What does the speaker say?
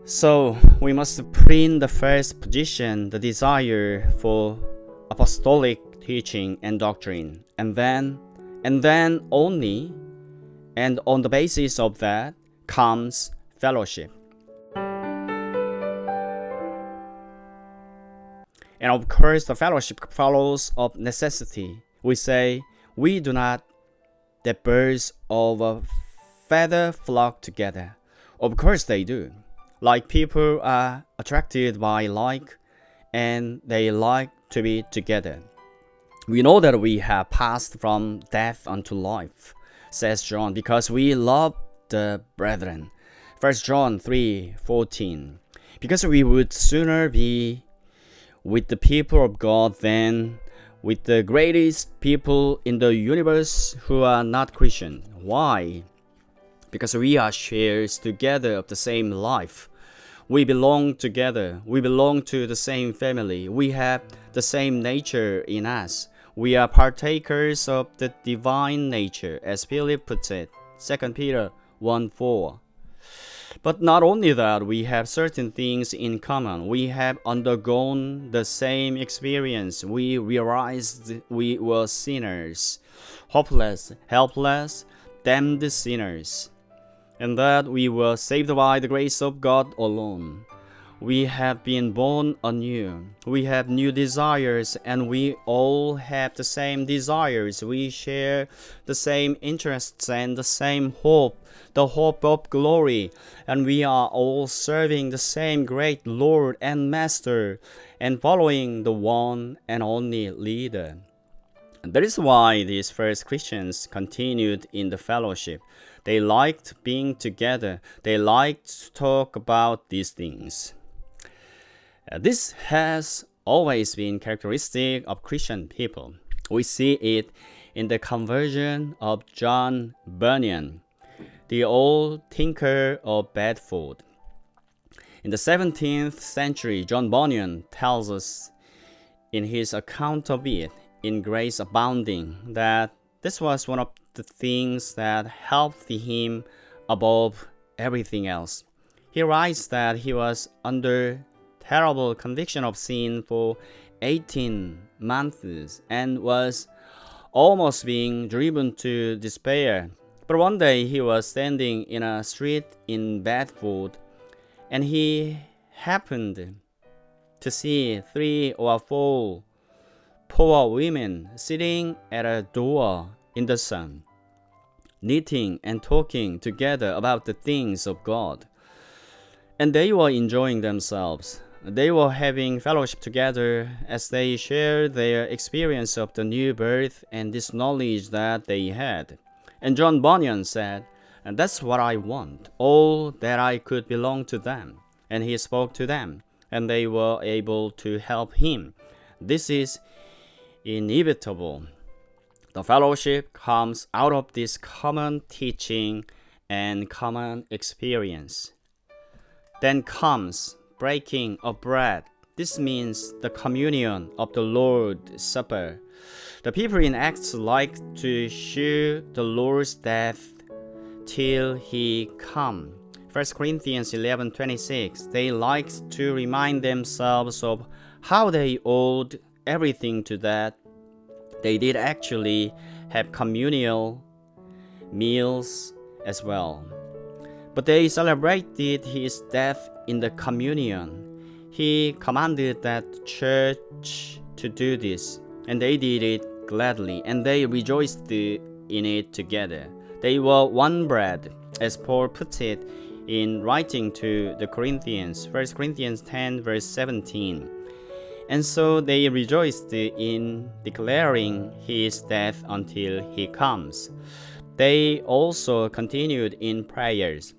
So we must print the first position, the desire for apostolic teaching and doctrine, and then only, and on the basis of that comes fellowship. And of course, the fellowship follows of necessity. We say, we do not that birds of a feather flock together. Of course they do. Like people are attracted by like, and they like to be together. We know that we have passed from death unto life, says John, because we love the brethren. 1 John 3:14. Because we would sooner be with the people of God than with the greatest people in the universe who are not Christian. Why? Because we are shares together of the same life. We belong together. We belong to the same family. We have the same nature in us. We are partakers of the divine nature, as Philip puts it, 2 Peter 1:4. But not only that, we have certain things in common. We have undergone the same experience. We realized we were sinners, hopeless, helpless, damned sinners, and that we were saved by the grace of God alone. We have been born anew. We have new desires, and we all have the same desires. We share the same interests and the same hope, the hope of glory, and we are all serving the same great Lord and Master and following the one and only leader. That is why these first Christians continued in the fellowship. They liked being together. They liked to talk about these things. This has always been characteristic of Christian people. We see it in the conversion of John Bunyan, the old tinker of Bedford. In the 17th century, John Bunyan tells us in his account of it, in Grace Abounding, that this was one of the things that helped him above everything else. He writes that he was under terrible conviction of sin for 18 months and was almost being driven to despair. But one day he was standing in a street in Bedford, and he happened to see 3 or 4 poor women sitting at a door in the sun, knitting and talking together about the things of God. And they were enjoying themselves. They were having fellowship together as they shared their experience of the new birth and this knowledge that they had. And John Bunyan said, "And that's what I want, all that I could belong to them." And he spoke to them, and they were able to help him. This is inevitable. The fellowship comes out of this common teaching and common experience. Then comes breaking of bread. This means the communion of the Lord's Supper. The people in Acts liked to share the Lord's death till he come. 1 Corinthians 11:26. They liked to remind themselves of how they owed everything to that. They did actually have communal meals as well. But they celebrated his death in the communion. He commanded that church to do this, and they did it gladly, and they rejoiced in it together. They were one bread, as Paul puts it in writing to the Corinthians, 1 Corinthians 10 verse 17. And so they rejoiced in declaring his death until he comes. They also continued in prayers.